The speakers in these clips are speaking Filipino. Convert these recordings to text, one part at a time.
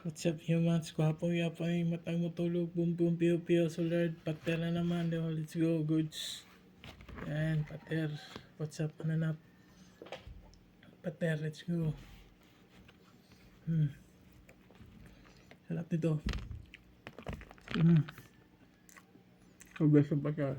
What's up humans? Kwapo yapay matang matulog. Boom boom piyo piyo solid. Pater na naman. Diba? Let's go goods. Yan pater. What's up ananap? Pater let's go. Sarap nito. Sobrang sa pater.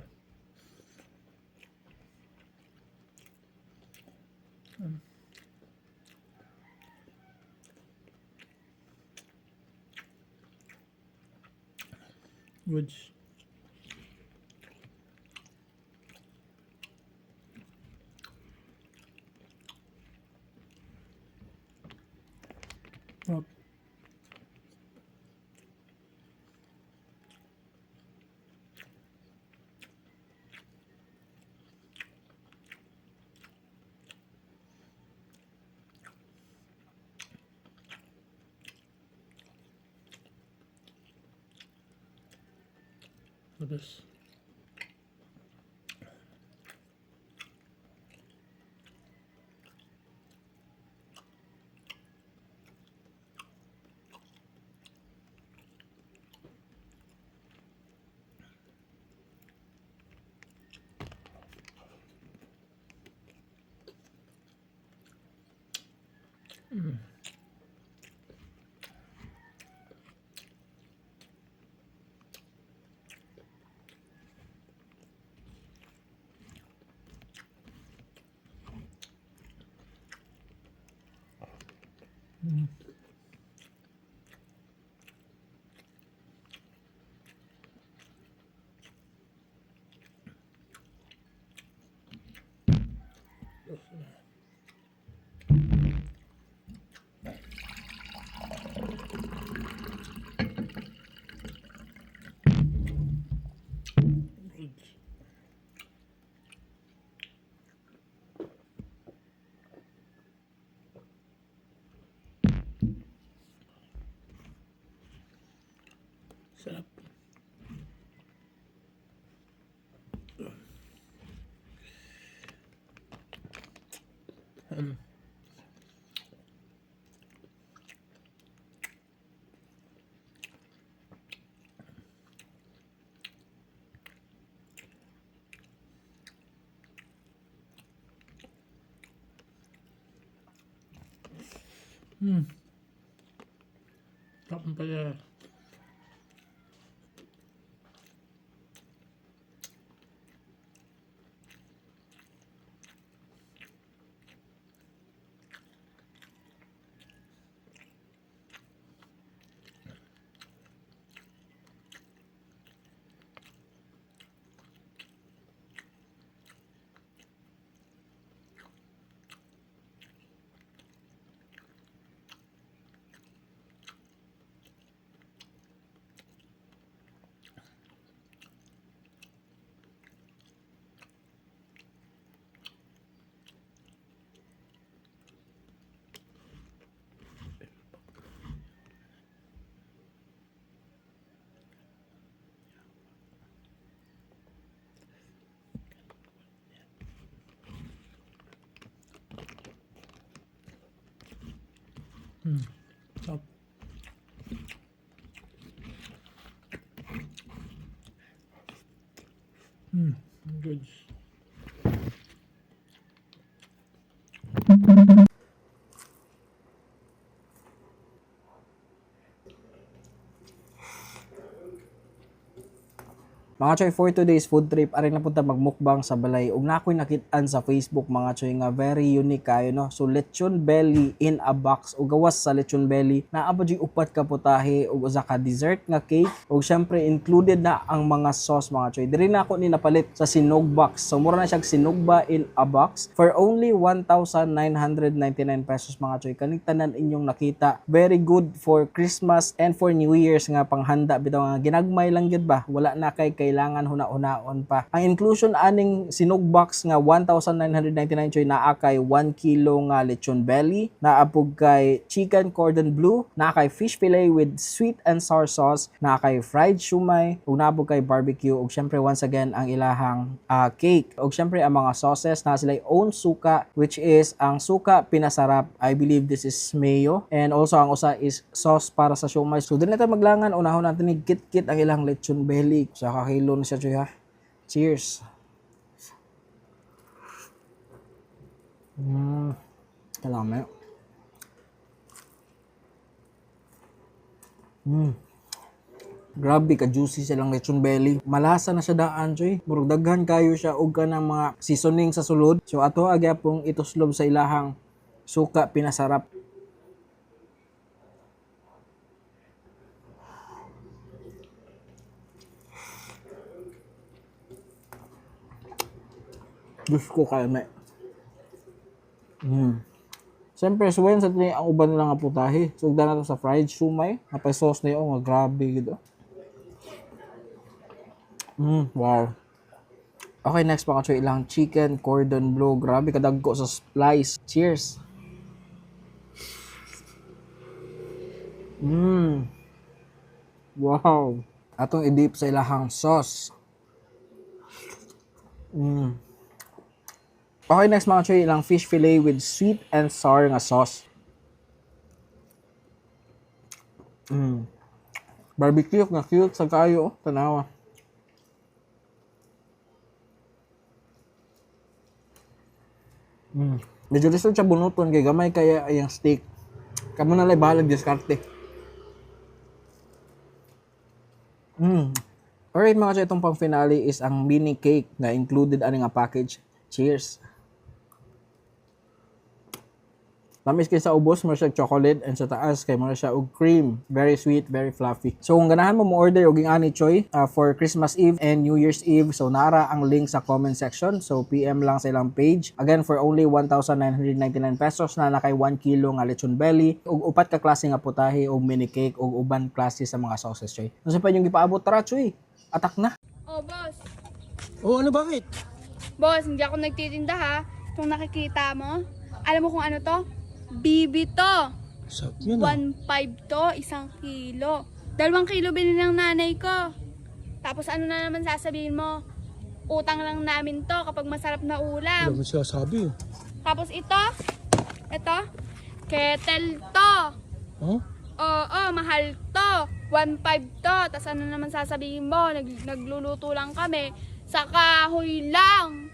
Goods. Up. Terus. Sarap. Sarap ng pater. Sarap. Goods. Mga choy, for today's food trip, aring napunta magmukbang sa balay. Ug na ako'y nakitaan sa Facebook mga choy nga very unique kayo no. So lechon belly in a box. Ug gawas sa lechon belly, naabot yung upat ka putahe ug usa ka dessert nga cake. Ug syempre included na ang mga sauce mga choy. Diri na ako ni napalit sa sinog box. So mura na siya sinugba in a box for only 1,999 pesos mga choy. Kaning tanan inyong nakita. Very good for Christmas and for New Year's nga panghanda bitaw nga ginagmay lang gyud ba. Wala na kay kinahanglan huna-hunaon pa. Ang inclusion aning sinug box nga 1,999 choy naa kay 1 kilo nga lechon belly, naa pug kay chicken cordon bleu, naa kay fish fillet with sweet and sour sauce, naa kay fried shumai, ug naa pug kay barbecue, ug syempre once again ang ilahang cake. Ug syempre ang mga sauces na sila own suka, which is ang suka pinasarap. I believe this is mayo, and also ang usa is sauce para sa shumai. So dili na ta maglangan, unahon natin ni kit-kit ang ilang lechon belly. Sa kakilo na siya choy ha. Cheers. Kalame. Grabe ka juicy silang lechon belly. Malasa na siya daan choy. Murag daghan kayo siya og kanang mga seasoning sa sulod. So ato agyapong ituslob sa ilahang suka pinasarap. Diyos ko kalme. Siyempre, suwayan sa ito ang uban nila nga putahe. Sugdan na ito sa fried shumai. Napay sauce na yun. Nga grabe gitu. Wow. Okay, next pa ka ilang chicken cordon bleu. Grabe kadagko sa slice. Cheers. Wow. Atong i-dip sa ilahang sauce. Okay, next mga choy, ilang fish fillet with sweet and sour nga sauce. Barbecue nga cute sa kayo, tanawa. Medyo lisod siya bunuton kay gamay kaya ayang steak. Kamo na lay bahalag diskarte. Alright mga choy, itong pang finale is ang mini cake na included ani nga package. Cheers. Lamis kay sa ubos, mo siya chocolate, and sa taas kay mo siya og cream. Very sweet, very fluffy. So kung ganahan mo order og ani choy for Christmas Eve and New Year's Eve, so nara ang link sa comment section. So PM lang sa ilang page. Again, for only 1,999 pesos na nakay 1 kilo nga lechon belly, ug upat ka klase nga putahe og mini cake ug uban klase sa mga sauces choy. Ano pa yung gipaabot, tara choy. Atak na. Oh, boss. Oh, ano bakit? Boss, hindi ako nagtitinda ha. Kung nakikita mo, alam mo kung ano to? Bibi to. Sab yun 1.5 to, 1 kilo. 2 kilo binili ng nanay ko. Tapos ano na naman sasabihin mo? Utang lang namin to kapag masarap na ulam. mo siya sabi. Tapos ito, kettle to. Oh? Oo, mahal to. 1.5 to. Tapos ano naman sasabihin mo? Nagluluto lang kami. Sa kahoy lang.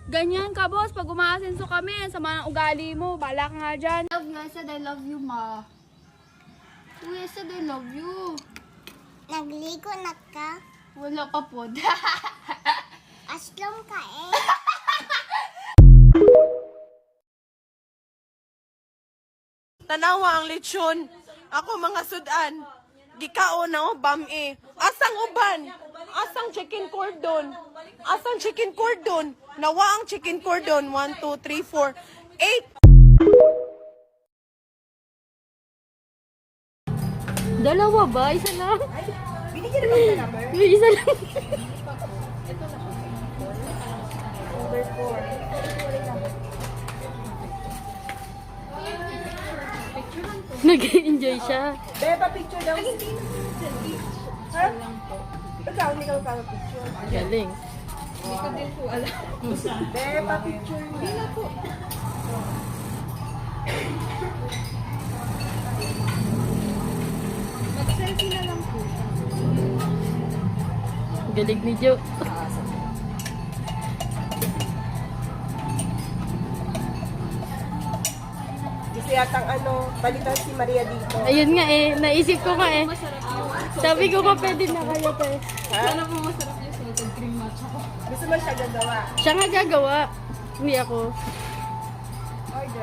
Ganyan ka, boss. Pag umaasenso kami, sama ng ugali mo. Bala ka nga dyan. Love you. I said I love you, ma. Uy, I said I love you. Nagligo na ka? Wala pa po. Aslom ka eh. Tanawa ang lechon. Ako mga sudan. Gikao na o bam-e. Asang uban? Asang chicken cordon? Asang chicken cordon? Nawa ang chicken cordon. 1, 2, 3, 4, 8. Dalawa ba? Isa lang? Binigyan na ba sa number? Isa lang. Nag-enjoy siya. Beba, picture daw. Ha? Ikaw, hindi ka picture. Galing. Beba, picture. Hindi na po. Mag-selfie na lang po siya. Galing ni Jo. Gusto yatang balitan si Maria dito. Ayun nga eh, naisip ko nga eh. Sabi ko ka pwede na kayo te. Gusto mo siya gagawa? Siya nga gagawa. Hindi ako.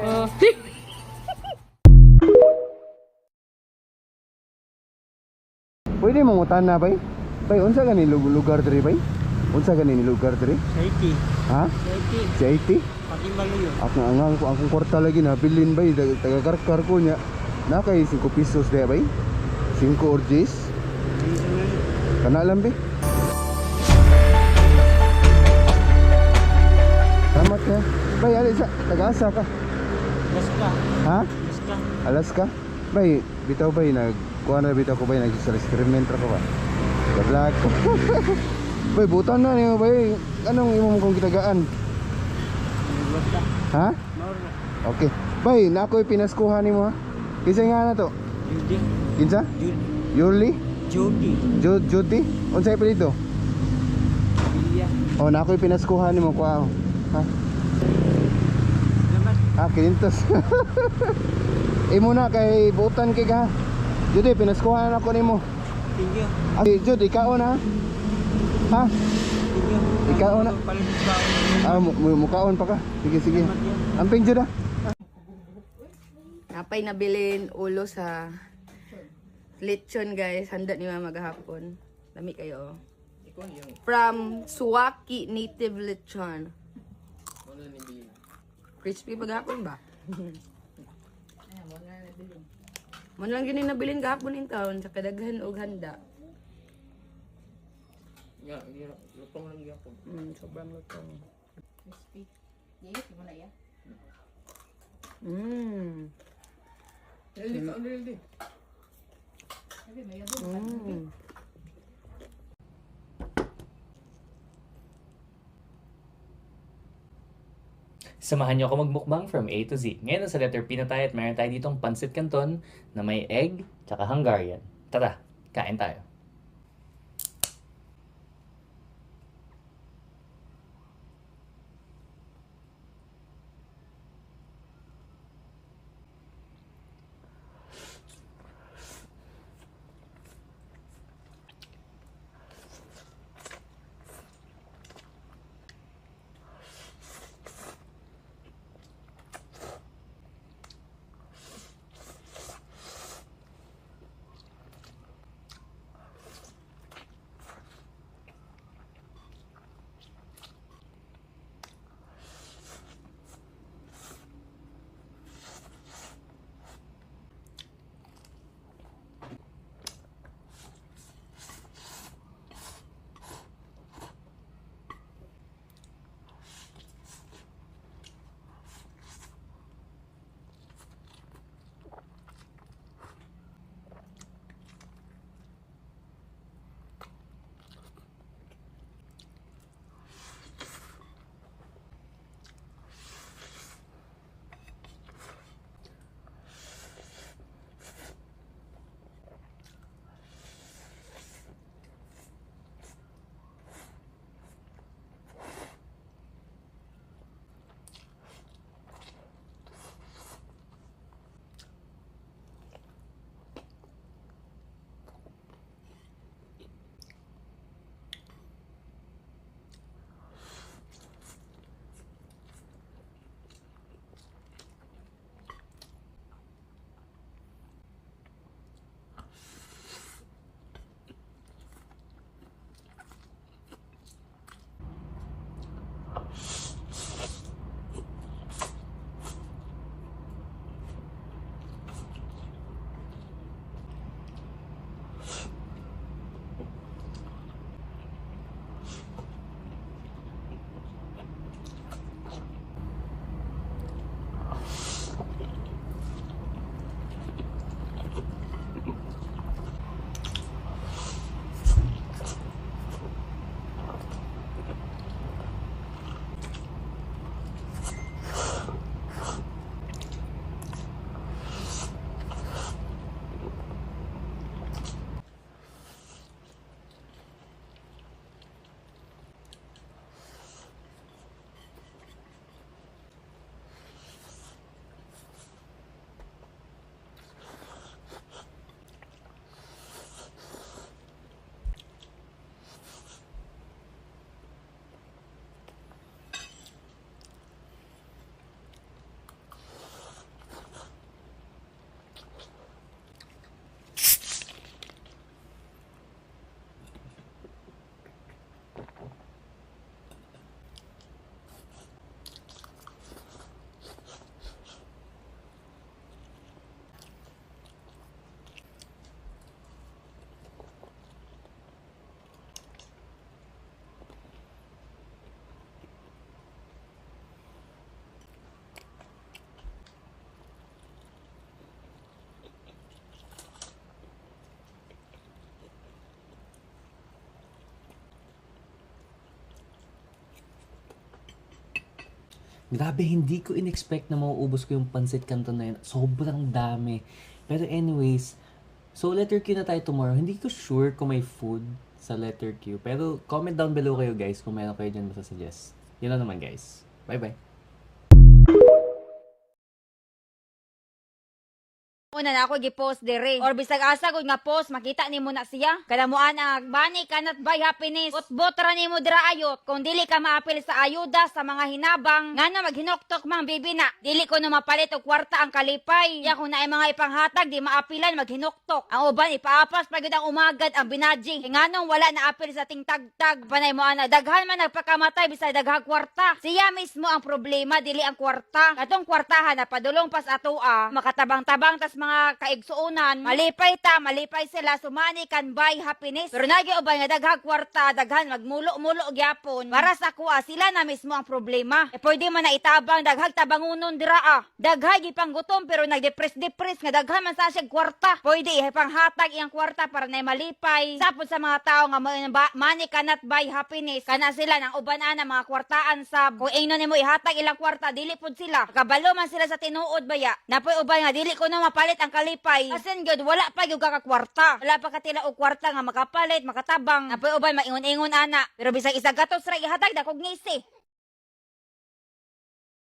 Oh. Pwede mong utana bay? Bay, unsa gani lugar diri bay? Unsa gani lugar diri? Saiti. Ha? Saiti. Si 80? Pakimalo yun. Ako ang akong kwarta lagi na bilin bay, taga-karkar ko nya. Na kay 5 pesos diya bay? 5 or 10? Kana lang bay? Salamat ka. Bay, ali sa Tagasa ka. Alaska. Ha? Alaska. Alaska? Bay, bitaw bay kuha na bitaw ko bay nag-experiment ra ko ba. Gablag ko. Bay, butan na niyo bay. Anong imong kong gitagaan? Ha? Okay. Bay, na ako'y pinaskuhan nimo ha. Kinsa nga na to? Judy. Kinsa? Yuli? Judy. Judy? Unsay pa dito? Iya. Oh, na ako'y pinaskuhan nimo kuha. Ha? Salamat. Ah, kinintos. Imo na kay butan kay ka. Judy, pinaskuhan ako nimo. Thank you. Ah, Judy, ikaw na. Ha? Thank you. Ikaw na. Palit ba? Ah, mukaon pa ka. Sige, sige. Amping Judy. Napay nabilin ulo sa lechon guys. Handa ni mama maghapon. Lami kayo. From Suwaki Native Lechon. Crispy paghapon ba? Mo lang gini nabilin gahapon in town sa kadaghan og handa. Ya, lutong lang yan po. Sobrang lutong. Samahan niyo ako magmukbang from A to Z. Ngayon sa letter P na tayo at meron tayo ditong pancit canton na may egg tsaka Hungarian. Tara, kain tayo. Grabe, hindi ko in-expect na mauubos ko yung pancit canton na yun. Sobrang dami. Pero anyways, so letter Q na tayo tomorrow. Hindi ko sure kung may food sa letter Q. Pero comment down below kayo guys kung meron kayo dyan masasuggest. Yun lang naman guys. Bye-bye. Una na ako gi-post dire. Or bisag asa ko nga post, makita nimo na siya. Kada mo anag, bani kanat by happiness. Utbot ra nimo dira ayot. Kung dili ka maapil sa ayuda sa mga hinabang, ngano maghinoktok mang bibi na. Dili ko no mapalit og kwarta ang kalipay. Ya kung naay mga ipanghatag di maapilan maghinoktok. Ang uban ipaapas pagud ang umagad ang binaji. Nganong wala na apil sa ting tagtag. Panay mo ana daghan man nagpakamatay bisag daghang kwarta. Siya mismo ang problema dili ang kwarta. Katong kwartahan na padulong pas atoa, makatabang-tabang tas mga kaigsuunan, malipay sila sumani kan buy happiness. Pero nagiuban nga daghang kwarta, daghan magmulo-mulo gyapon. Para sa kuha sila na mismo ang problema. E pwede man na itabang daghang tabangunon dira Daghay gipanggutom pero nagdepres-depres nga daghan man sa siya kwarta. Pwede ipanghatag iyang kwarta para na malipay. Sapod sa mga tao nga money cannot buy happiness. Kana sila nang uban-an na mga kwartaan sab. Kung ingnon nimo ihatag ilang kwarta, dili pud sila. Kabalo man sila sa tinuod baya. Napoy uban nga dili ko no mapalit ang kalipay. Asin gyud wala pa gyud kakakwarta. Wala pa katila og kwarta nga makapalit, makatabang. Napoy uban maingon-ingon ana. Pero bisag isa gatos ra ihatag dakog ngisi.